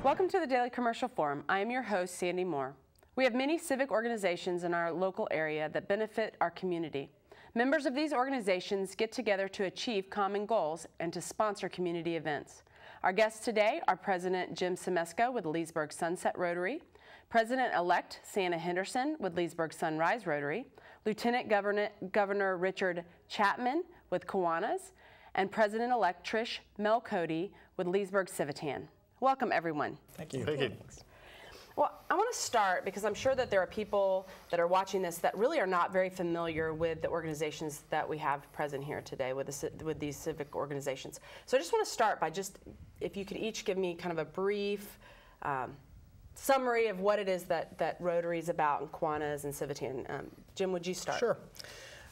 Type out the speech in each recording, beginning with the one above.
Welcome to the Daily Commercial Forum. I am your host, Sandy Moore. We have many civic organizations in our local area that benefit our community. Members of these organizations get together to achieve common goals and to sponsor community events. Our guests today are President Jim Semesco with Leesburg Sunset Rotary, President-elect Santa Henderson with Leesburg Sunrise Rotary, Lieutenant Governor Richard Chapman with Kiwanis, and President-elect Trish Melcody with Leesburg Civitan. Welcome, everyone. Thank you. Thank you. Well, I want to start because I'm sure that there are people that are watching this that really are not very familiar with the organizations that we have present here today with these civic organizations. So I just want to start by if you could each give me kind of a brief summary of what it is that Rotary is about, and Kiwanis and Civitan. Jim, would you start? Sure.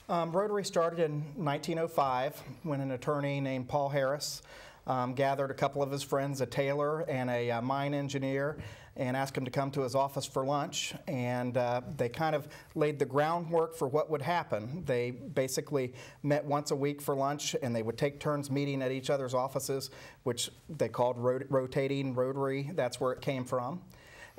Rotary started in 1905 when an attorney named Paul Harris gathered a couple of his friends, a tailor and a mine engineer, and asked him to come to his office for lunch. And they kind of laid the groundwork for what would happen. They basically met once a week for lunch, and they would take turns meeting at each other's offices, which they called rotating Rotary. That's where it came from.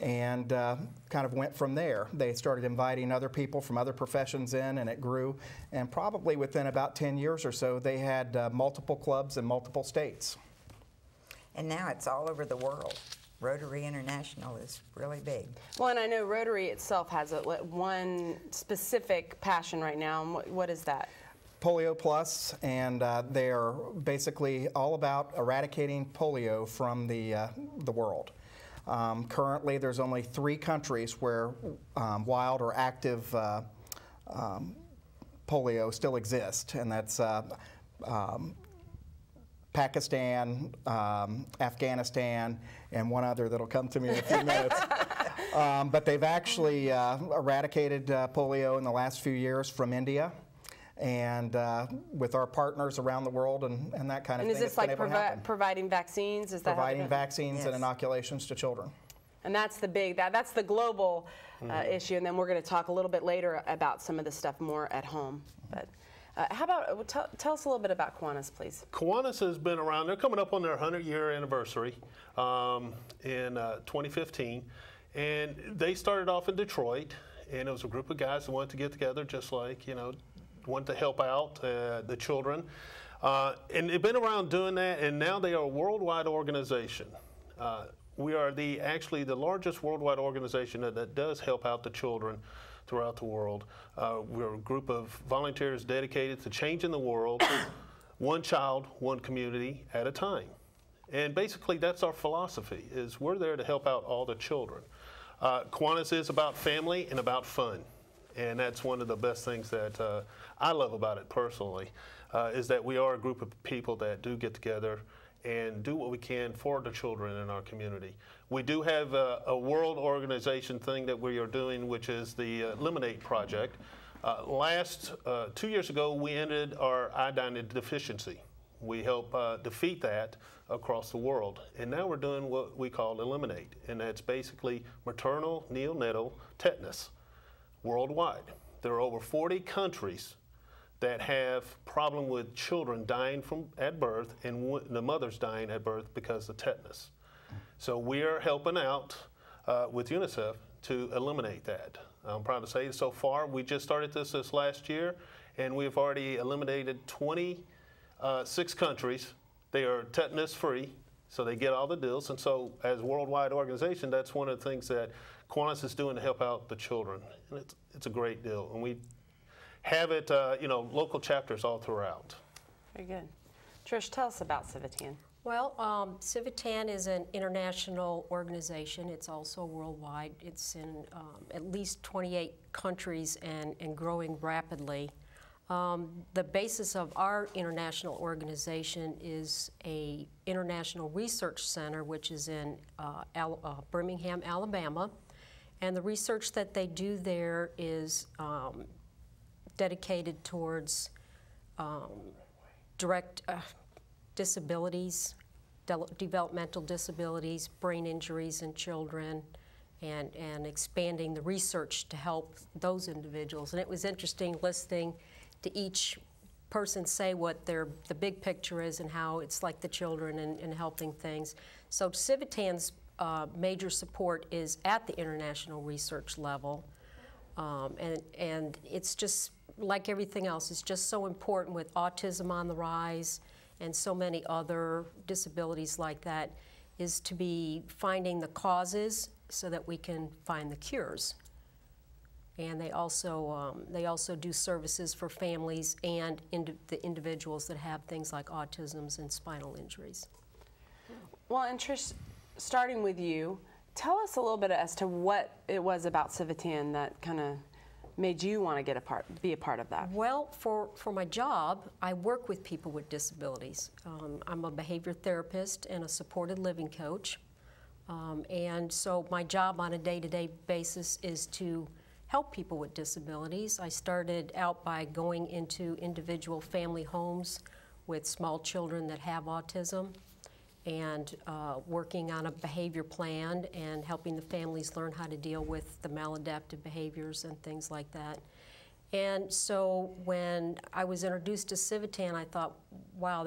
And kind of went from there. They started inviting other people from other professions in, and it grew. And probably within about 10 years or so, they had multiple clubs in multiple states. And now it's all over the world. Rotary International is really big. Well, and I know Rotary itself has one specific passion right now. And what is that? Polio Plus, and they are basically all about eradicating polio from the world. Currently, there's only 3 countries where wild or active polio still exists, and that's Pakistan, Afghanistan, and one other that'll come to me in a few minutes. But they've actually eradicated polio in the last few years from India, and with our partners around the world and that kind of thing. And is this like providing vaccines? Is that providing vaccines Yes. and inoculations to children? And that's the big, that's the global issue. And then we're going to talk a little bit later about some of the stuff more at home. But how about, tell us a little bit about Kiwanis, please. Kiwanis has been around. They're coming up on their 100-year anniversary in 2015. And they started off in Detroit, and it was a group of guys that wanted to get together just like, wanted to help out the children. And they've been around doing that, and now they are a worldwide organization. We are actually the largest worldwide organization that does help out the children throughout the world. We're a group of volunteers dedicated to changing the world, one child, one community at a time. And basically that's our philosophy, is we're there to help out all the children. Kiwanis is about family and about fun. And that's one of the best things that I love about it personally, is that we are a group of people that do get together and do what we can for the children in our community. We do have a world organization thing that we are doing, which is the Eliminate Project. 2 years ago, we ended our iodine deficiency. We help defeat that across the world. And now we're doing what we call Eliminate, and that's basically maternal neonatal tetanus worldwide. There are over 40 countries that have problem with children dying at birth and the mothers dying at birth because of tetanus. So we are helping out with UNICEF to eliminate that. I'm proud to say so far we just started this last year, and we've already eliminated 26 countries. They are tetanus free, so they get all the deals. And so as a worldwide organization, that's one of the things that Kiwanis is doing to help out the children. And it's a great deal. And we have it, local chapters all throughout. Very good. Trish, tell us about Civitan. Well, Civitan is an international organization. It's also worldwide. It's in at least 28 countries and growing rapidly. The basis of our international organization is a international research center, which is in Birmingham, Alabama. And the research that they do there is dedicated towards direct disabilities, developmental disabilities, brain injuries in children, and expanding the research to help those individuals. And it was interesting listening to each person say what the big picture is and how it's like the children and helping things. So Civitan's major support is at the international research level. And it's just like everything else, it's just so important with autism on the rise and so many other disabilities like that, is to be finding the causes so that we can find the cures. And they also do services for families and the individuals that have things like autisms and spinal injuries. Well, and Trish, starting with you, tell us a little bit as to what it was about Civitan that kind of made you want to be a part of that. Well, for my job, I work with people with disabilities. I'm a behavior therapist and a supported living coach. And so my job on a day-to-day basis is to help people with disabilities. I started out by going into individual family homes with small children that have autism and working on a behavior plan and helping the families learn how to deal with the maladaptive behaviors and things like that. And so when I was introduced to Civitan, I thought, wow,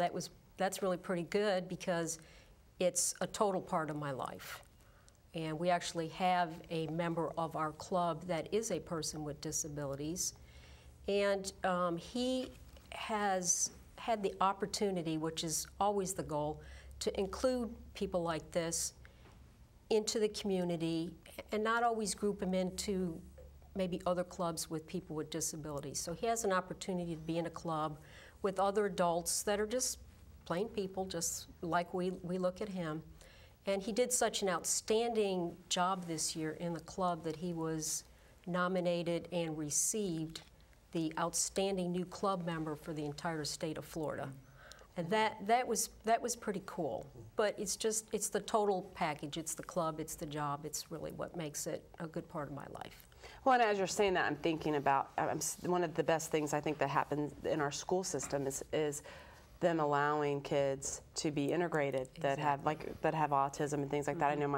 that's really pretty good, because it's a total part of my life. And we actually have a member of our club that is a person with disabilities. And he has had the opportunity, which is always the goal, to include people like this into the community and not always group them into maybe other clubs with people with disabilities. So he has an opportunity to be in a club with other adults that are just plain people, just like we look at him. And he did such an outstanding job this year in the club that he was nominated and received the Outstanding New Club Member for the entire state of Florida. And that was pretty cool. But it's the total package. It's the club, it's the job, it's really what makes it a good part of my life. Well, and as you're saying that, I'm thinking about one of the best things I think that happens in our school system is them allowing kids to be integrated, Exactly. that have autism and things like that. I know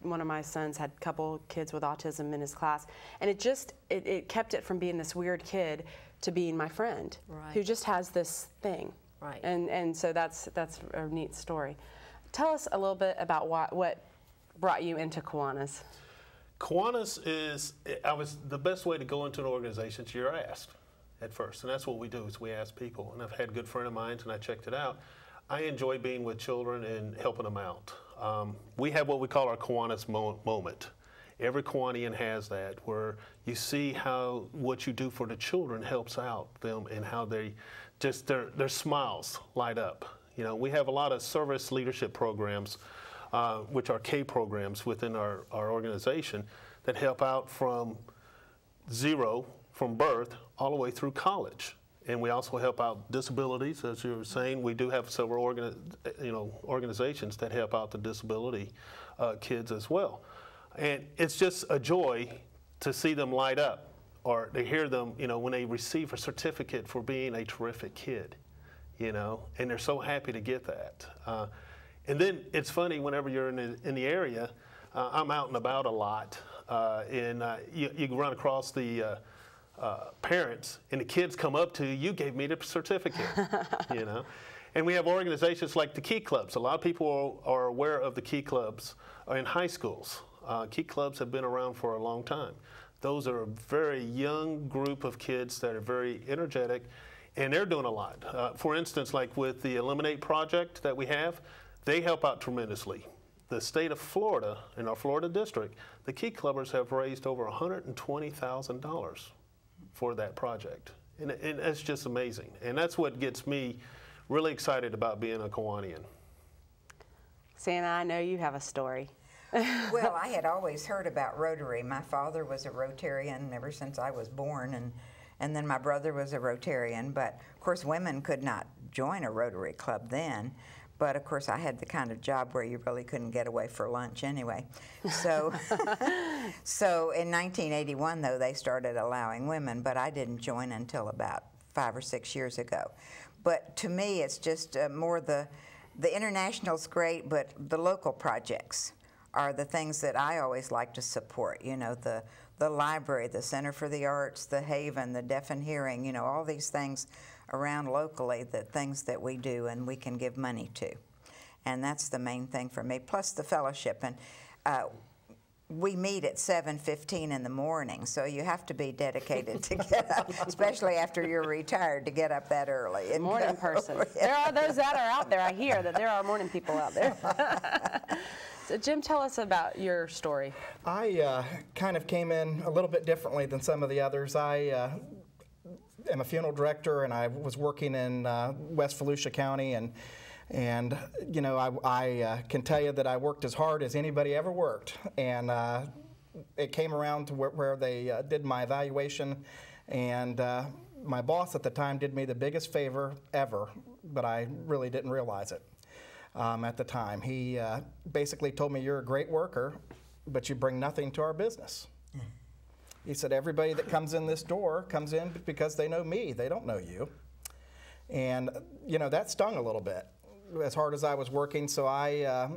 one of my sons had a couple kids with autism in his class, and it kept it from being this weird kid to being my friend, Right. who just has this thing. Right. And so that's a neat story. Tell us a little bit about what brought you into Kiwanis. Kiwanis is the best way to go into an organization is you're asked at first, and that's what we do, is we ask people. And I've had a good friend of mine, and I checked it out. I enjoy being with children and helping them out. We have what we call our Kiwanis moment. Every Kiwanian has that, where you see how what you do for the children helps out them, and how they just their smiles light up. You know, we have a lot of service leadership programs, which are K programs within our organization, that help out from zero, from birth, all the way through college. And we also help out disabilities, as you were saying. We do have several organizations that help out the disability kids as well. And it's just a joy to see them light up, or to hear them, when they receive a certificate for being a terrific kid, and they're so happy to get that. And then it's funny, whenever you're in the area, I'm out and about a lot, and you run across the parents, and the kids come up to you, "You gave me the certificate," And we have organizations like the Key Clubs. A lot of people are aware of the Key Clubs in high schools. Key Clubs have been around for a long time. Those are a very young group of kids that are very energetic, and they're doing a lot. For instance, like with the Eliminate project that we have, they help out tremendously. The state of Florida, in our Florida district, the Key Clubbers have raised over $120,000 for that project. And that's just amazing. And that's what gets me really excited about being a Kiwanian. Santa, I know you have a story. Well, I had always heard about Rotary. My father was a Rotarian ever since I was born, and then my brother was a Rotarian. But, of course, women could not join a Rotary club then. But, of course, I had the kind of job where you really couldn't get away for lunch anyway. So, so in 1981, though, they started allowing women, but I didn't join until about 5 or 6 years ago. But to me, it's just more the international's great, but the local projects are the things that I always like to support. The library, the Center for the Arts, the Haven, the Deaf and Hearing, all these things around locally, things that we do and we can give money to. and that's the main thing for me, plus the fellowship. And we meet at 7:15 in the morning, so you have to be dedicated to get up, especially after you're retired, to get up that early. And Morning person. There are those that are out there. I hear that there are morning people out there. So Jim, tell us about your story. I kind of came in a little bit differently than some of the others. I am a funeral director, and I was working in West Volusia County, and you know, I can tell you that I worked as hard as anybody ever worked. And it came around to where they did my evaluation, and my boss at the time did me the biggest favor ever, but I really didn't realize it at the time. He basically told me, "You're a great worker, but you bring nothing to our business." He said, "Everybody that comes in this door comes in because they know me. They don't know you." And you know, that stung a little bit, as hard as I was working. So I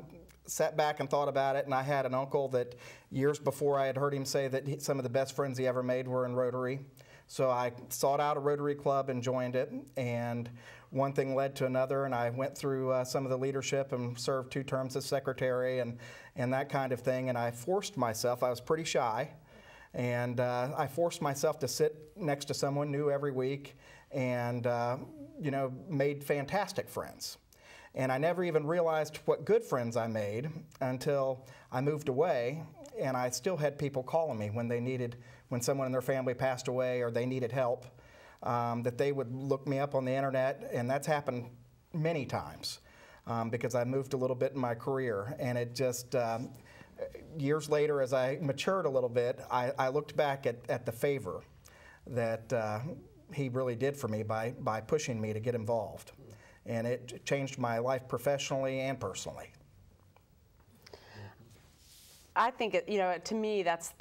sat back and thought about it, and I had an uncle that years before I had heard him say that some of the best friends he ever made were in Rotary. So I sought out a Rotary club and joined it, and one thing led to another, and I went through some of the leadership and served 2 terms as secretary and that kind of thing. And I forced myself, I was pretty shy, and I forced myself to sit next to someone new every week, and you know, made fantastic friends. And I never even realized what good friends I made until I moved away, and I still had people calling me when someone in their family passed away or they needed help, that they would look me up on the internet, and that's happened many times because I moved a little bit in my career. And it just, years later, as I matured a little bit, I looked back at the favor that he really did for me by pushing me to get involved. And it changed my life professionally and personally. I think, you know, to me, that's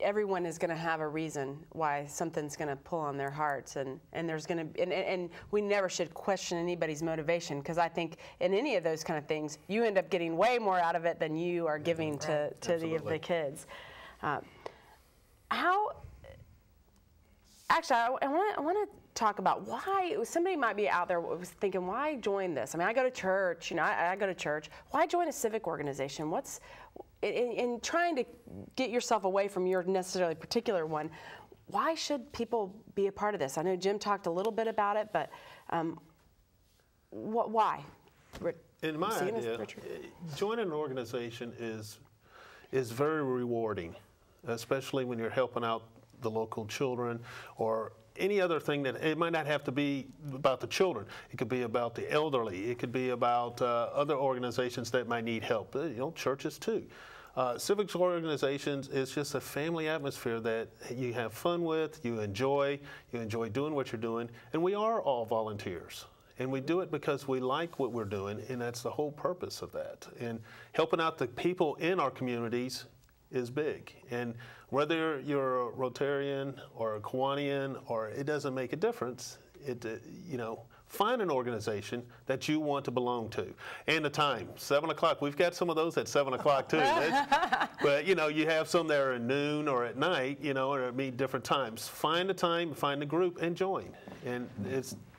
everyone is going to have a reason why something's going to pull on their hearts, and there's going to, and we never should question anybody's motivation, because I think in any of those kind of things, you end up getting way more out of it than you are giving to the kids. Actually, I want to talk about why. Somebody might be out there was thinking, why join this? I mean, I go to church, you know, I go to church. Why join a civic organization? What's, in trying to get yourself away from your necessarily particular one, why should people be a part of this? I know Jim talked a little bit about it, but why? In my idea, joining an organization is very rewarding, especially when you're helping out the local children or any other thing. That it might not have to be about the children. It could be about the elderly. It could be about other organizations that might need help. You know, churches too. Civic Organizations is just a family atmosphere that you have fun with, you enjoy doing what you're doing, and we are all volunteers. And we do it because we like what we're doing, and that's the whole purpose of that. And helping out the people in our communities is big. And whether you're a Rotarian or a Kiwanian, or it doesn't make a difference. You know, find an organization that you want to belong to. And the time, 7 o'clock. We've got some of those at 7 o'clock too. But you know, you have some that are at noon or at night, you know, or at different times. Find the time, find the group, and join. And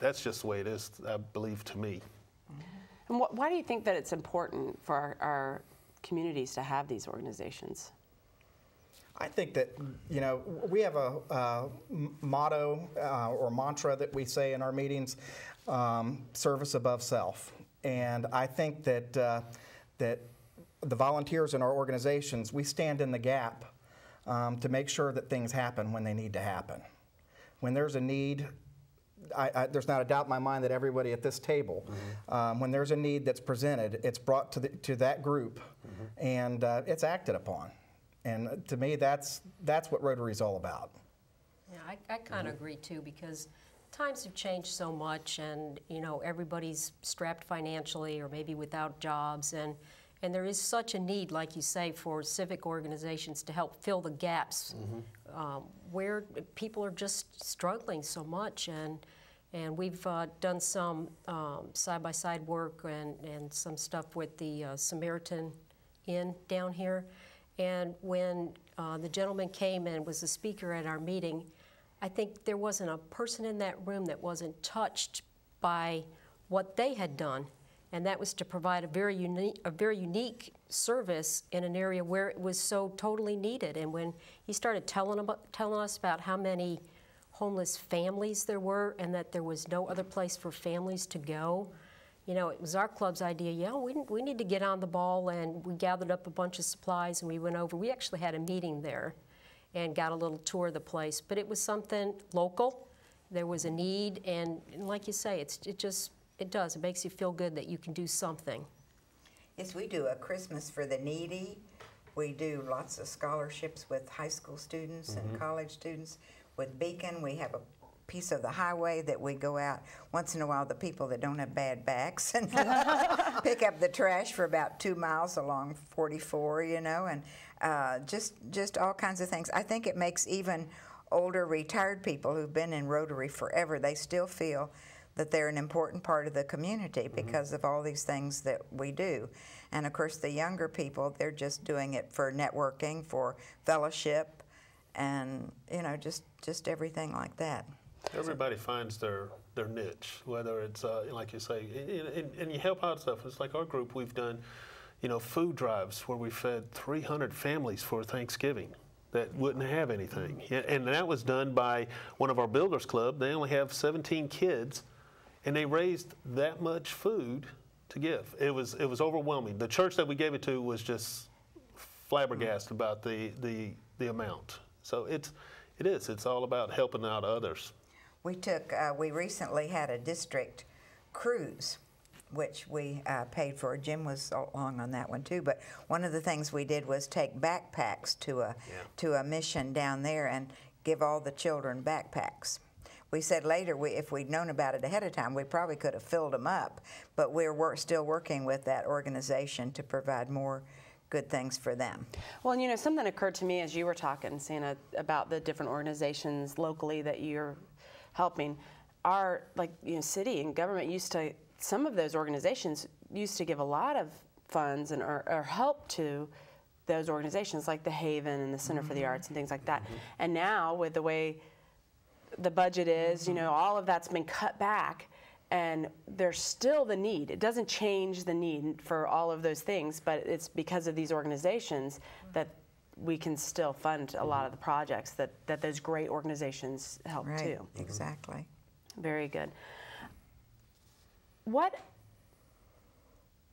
that's just the way it is, I believe, to me. And why do you think that it's important for our communities to have these organizations? I think that, you know, we have a motto or mantra that we say in our meetings, service above self. And I think that that the volunteers in our organizations, we stand in the gap to make sure that things happen when they need to happen. When there's a need, there's not a doubt in my mind that everybody at this table, when there's a need that's presented, it's brought to that group, and it's acted upon. And to me, that's what Rotary is all about. Yeah, I kind of agree too, because times have changed so much, and you know, everybody's strapped financially or maybe without jobs, and there is such a need, like you say, for civic organizations to help fill the gaps where people are just struggling so much. And we've done some side-by-side work and some stuff with the Samaritan Inn down here. And when the gentleman came and was the speaker at our meeting, I think there wasn't a person in that room that wasn't touched by what they had done. And that was to provide a very unique service in an area where it was so totally needed. And when he started telling us about how many homeless families there were and that there was no other place for families to go, you know, it was our club's idea, yeah, we need to get on the ball, and we gathered up a bunch of supplies and we went over. We actually had a meeting there and got a little tour of the place, but it was something local. There was a need, and like you say, it does. It makes you feel good that you can do something. Yes, we do a Christmas for the needy. We do lots of scholarships with high school students and college students. With Beacon, we have a piece of the highway that we go out once in a while, the people that don't have bad backs, and pick up the trash for about 2 miles along 44, you know, and just all kinds of things. I think it makes even older retired people who've been in Rotary forever, they still feel that they're an important part of the community because of all these things that we do. And of course the younger people, they're just doing it for networking, for fellowship, and you know, just everything like that. Everybody finds their niche, whether it's like you say, and you help out stuff. It's like our group, we've done, you know, food drives where we fed 300 families for Thanksgiving that wouldn't have anything, and that was done by one of our builders club. They only have 17 kids, and they raised that much food to give. It was overwhelming. The church that we gave it to was just flabbergasted about the amount. So it's all about helping out others. We recently had a district cruise, which we paid for. Jim was along on that one too. But one of the things we did was take backpacks to a mission down there and give all the children backpacks. We said later, if we'd known about it ahead of time, we probably could have filled them up. But we're still working with that organization to provide more good things for them. Well, and you know, something occurred to me as you were talking, Santa, about the different organizations locally that you're helping. Our, like, you know, city and government some of those organizations used to give a lot of funds and or help to those organizations, like the Haven and the Center for the Arts and things like that. And now, with the way the budget is, you know, all of that's been cut back, and there's still the need. It doesn't change the need for all of those things, but it's because of these organizations that we can still fund a lot of the projects that those great organizations help too. Exactly. Very good.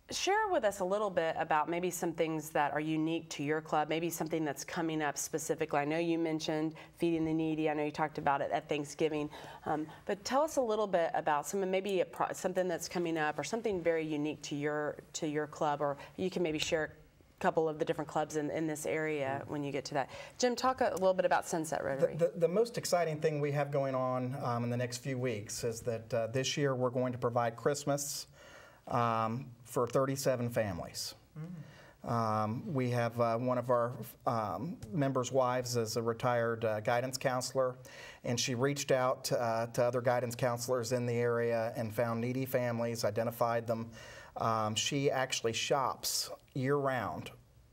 Share with us a little bit about maybe some things that are unique to your club, maybe something that's coming up specifically. I know you mentioned feeding the needy. I know you talked about it at Thanksgiving. But tell us a little bit about maybe something that's coming up or something very unique to your club, or you can maybe share a couple of the different clubs in this area when you get to that. Jim, talk a little bit about Sunset Rotary. The most exciting thing we have going on in the next few weeks is that this year we're going to provide Christmas for 37 families. We have one of our members' wives is a retired guidance counselor, and she reached out to other guidance counselors in the area and found needy families, identified them. She actually shops year-round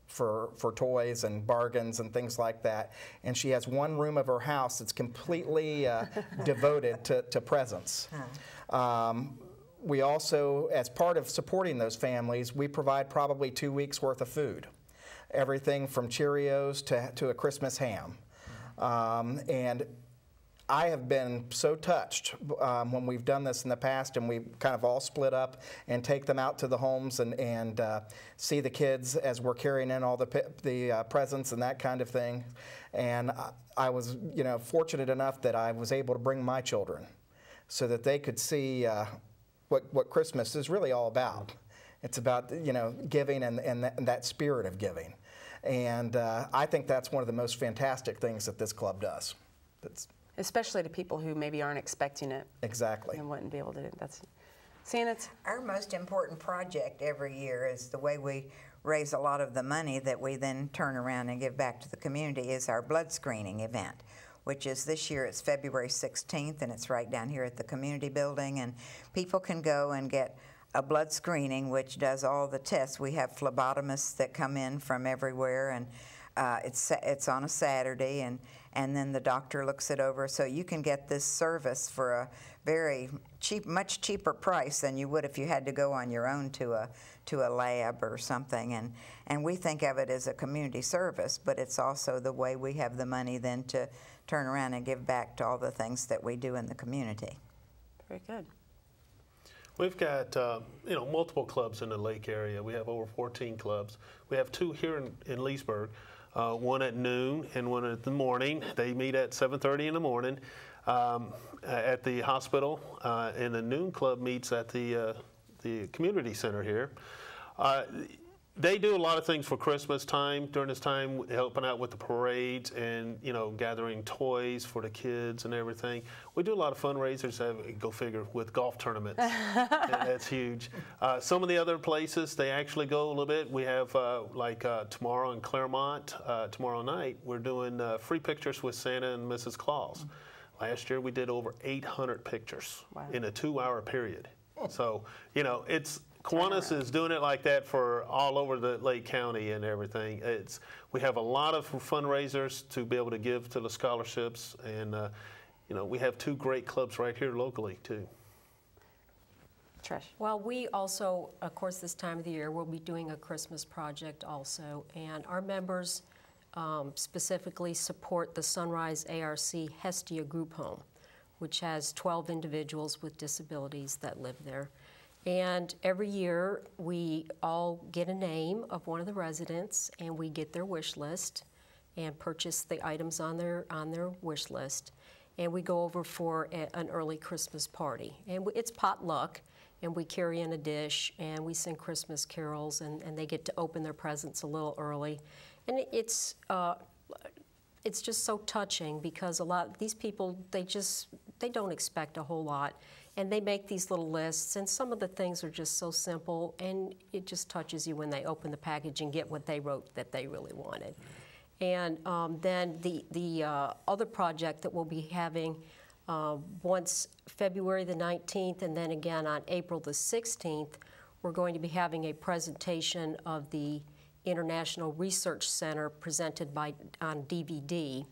for toys and bargains and things like that, and she has one room of her house that's completely devoted to presents. We also, as part of supporting those families, we provide probably 2 weeks worth of food. Everything from Cheerios to a Christmas ham. And I have been so touched when we've done this in the past, and we kind of all split up and take them out to the homes and see the kids as we're carrying in all the presents and that kind of thing. And I was, you know, fortunate enough that I was able to bring my children so that they could see what Christmas is really all about. It's about, you know, giving and that spirit of giving. And I think that's one of the most fantastic things that this club does. Especially to people who maybe aren't expecting it. Exactly. And wouldn't be able to do it. It's our most important project every year is the way we raise a lot of the money that we then turn around and give back to the community is our blood screening event, which is this year. It's February 16th, and it's right down here at the community building, and people can go and get a blood screening which does all the tests. We have phlebotomists that come in from everywhere, and it's on a Saturday, and then the doctor looks it over, so you can get this service for a very cheap, much cheaper price than you would if you had to go on your own to a lab or something. And we think of it as a community service, but it's also the way we have the money then to turn around and give back to all the things that we do in the community. Very good. We've got multiple clubs in the Lake area. We have over 14 clubs. We have 2 here in Leesburg, one at noon and one at the morning. They meet at 7:30 in the morning at the hospital, and the noon club meets at the community center here. They do a lot of things for Christmas time, during this time, helping out with the parades and, gathering toys for the kids and everything. We do a lot of fundraisers, go figure, with golf tournaments. That's huge. Some of the other places, they actually go a little bit. We have, tomorrow in Claremont, tomorrow night, we're doing free pictures with Santa and Mrs. Claus. Last year, we did over 800 pictures in a 2-hour period. So, Kiwanis is doing it like that for all over the Lake County and everything. We have a lot of fundraisers to be able to give to the scholarships, and we have 2 great clubs right here locally too. Trish. Well, we also, of course, this time of the year, we'll be doing a Christmas project also, and our members specifically support the Sunrise ARC Hestia Group Home, which has 12 individuals with disabilities that live there. And every year, we all get a name of one of the residents, and we get their wish list and purchase the items on their wish list. And we go over for an early Christmas party. And it's potluck, and we carry in a dish, and we sing Christmas carols, and they get to open their presents a little early. And it's just so touching, because a lot of these people, they don't expect a whole lot. And they make these little lists, and some of the things are just so simple, and it just touches you when they open the package and get what they wrote that they really wanted. And then the other project that we'll be having once February the 19th, and then again on April the 16th, we're going to be having a presentation of the International Research Center presented on DVD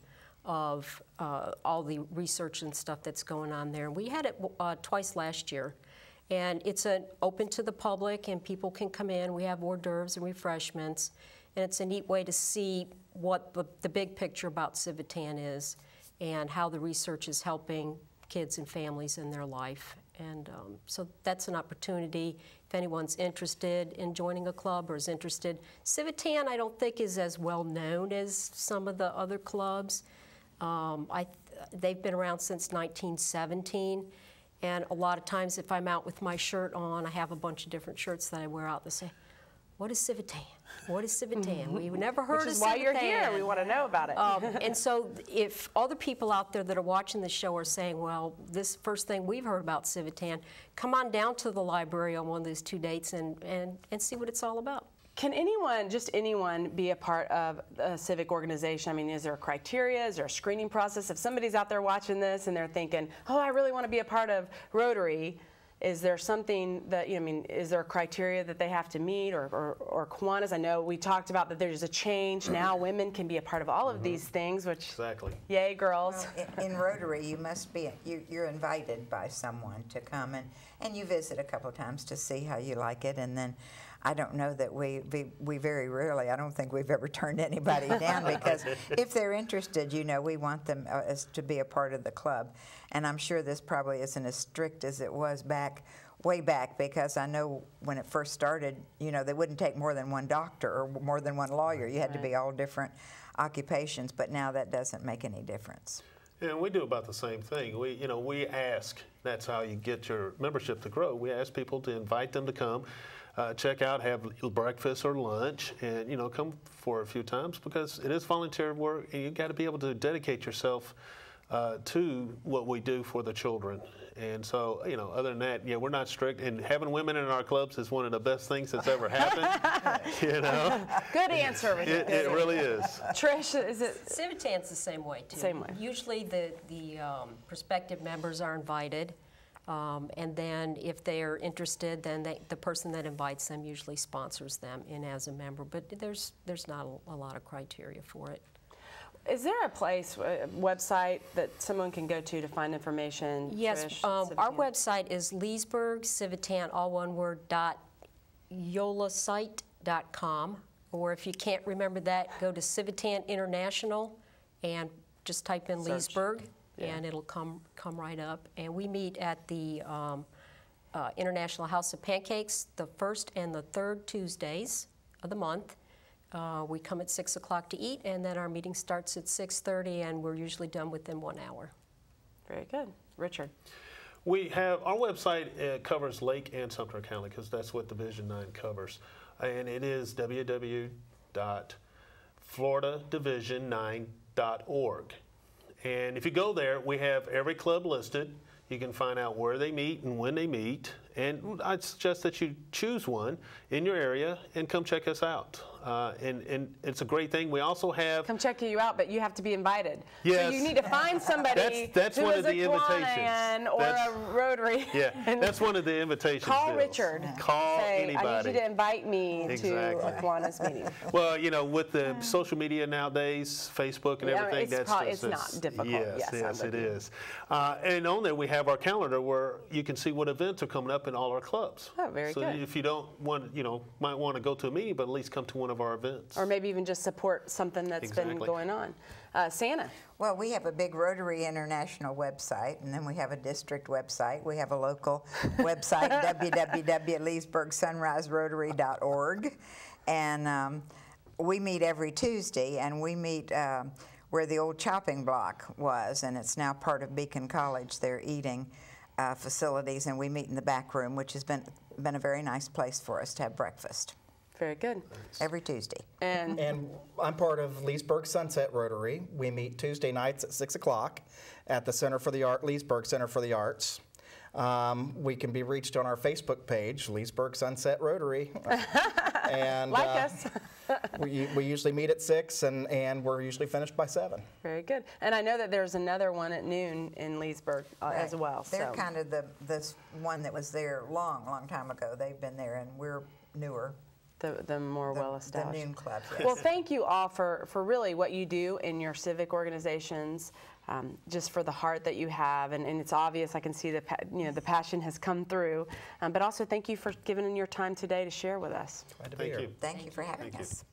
of all the research and stuff that's going on there. We had it twice last year, and it's open to the public, and people can come in. We have hors d'oeuvres and refreshments, and it's a neat way to see what the big picture about Civitan is and how the research is helping kids and families in their life. And so that's an opportunity if anyone's interested in joining a club or is interested. Civitan, I don't think, is as well known as some of the other clubs. They've been around since 1917, and a lot of times if I'm out with my shirt on, I have a bunch of different shirts that I wear out that say, "What is Civitan? What is Civitan?" We've never heard of Civitan. Which is why you're here. We want to know about it. And so if other people out there that are watching the show are saying, well, this first thing we've heard about Civitan, come on down to the library on one of those 2 dates and see what it's all about. Can anyone, just anyone, be a part of a civic organization? I mean, is there a criteria? Is there a screening process? If somebody's out there watching this and they're thinking, oh, I really want to be a part of Rotary, is there something that, is there a criteria that they have to meet, or Kiwanis? I know we talked about that there's a change. Now women can be a part of all of these things, which, exactly. Yay, girls. Well, in Rotary, you must be, you're invited by someone to come, and you visit a couple of times to see how you like it, and then I don't know that we very rarely, I don't think we've ever turned anybody down, because if they're interested, we want them to be a part of the club. And I'm sure this probably isn't as strict as it was way back, because I know when it first started, they wouldn't take more than one doctor or more than one lawyer. You had to be all different occupations, but now that doesn't make any difference. And we do about the same thing. We ask, that's how you get your membership to grow. We ask people to invite them to come. Check out, have breakfast or lunch, and come for a few times, because it is volunteer work, and you've got to be able to dedicate yourself to what we do for the children. And so, other than that, we're not strict, and having women in our clubs is one of the best things that's ever happened. Good answer. It really is. Trish, is it? Civitan's the same way too. Same way. Usually the prospective members are invited. And then if they're interested, then the person that invites them usually sponsors them in as a member. But there's not a lot of criteria for it. Is there a place, a website that someone can go to find information? Yes, Trish, our website is Leesburg, Civitan, all one word, .yolasite.com. Or if you can't remember that, go to Civitan International and just type in Search. Leesburg, Yeah. and it'll come right up. And we meet at the International House of Pancakes the first and the third Tuesdays of the month. We come at 6 o'clock to eat, and then our meeting starts at 6:30, and we're usually done within 1 hour. Very good. Richard. We have, our website covers Lake and Sumter County because that's what Division 9 covers. And it is www.floridadivision9.org. And if you go there, we have every club listed. You can find out where they meet and when they meet. And I'd suggest that you choose one in your area and come check us out. And it's a great thing. We also have... Come check you out, but you have to be invited. Yes. So you need to find somebody that's who one is of the a invitations. Kiwanis or a Rotary. Yeah, that's one of the invitations. Call Bills. Richard. Call Say, anybody. I need you to invite me Exactly. to a Kiwanis meeting. Well, you know, with the social media nowadays, Facebook and everything, it's not difficult. Yes, it is. And on there we have our calendar where you can see what events are coming up in all our clubs. Oh, very so good. if you don't want, might want to go to a meeting, but at least come to one of our events. Or maybe even just support something that's been going on. Santa. Well, we have a big Rotary International website, and then we have a district website. We have a local website, www.leesburgsunriserotary.org. And we meet every Tuesday, and we meet where the old chopping block was, and it's now part of Beacon College, their eating facilities, and we meet in the back room, which has been a very nice place for us to have breakfast. Very good. Every Tuesday. And I'm part of Leesburg Sunset Rotary. We meet Tuesday nights at 6 o'clock at the Leesburg Center for the Arts. We can be reached on our Facebook page, Leesburg Sunset Rotary. And like us. we usually meet at 6, and we're usually finished by 7. Very good. And I know that there's another one at noon in Leesburg as well. They're kind of the one that was there long time ago. They've been there, and we're newer. The more well-established. The noon club, yes. Well, thank you all for really what you do in your civic organizations, just for the heart that you have, and it's obvious. I can see the passion has come through, but also thank you for giving your time today to share with us. Glad to be here. Thank you for having us.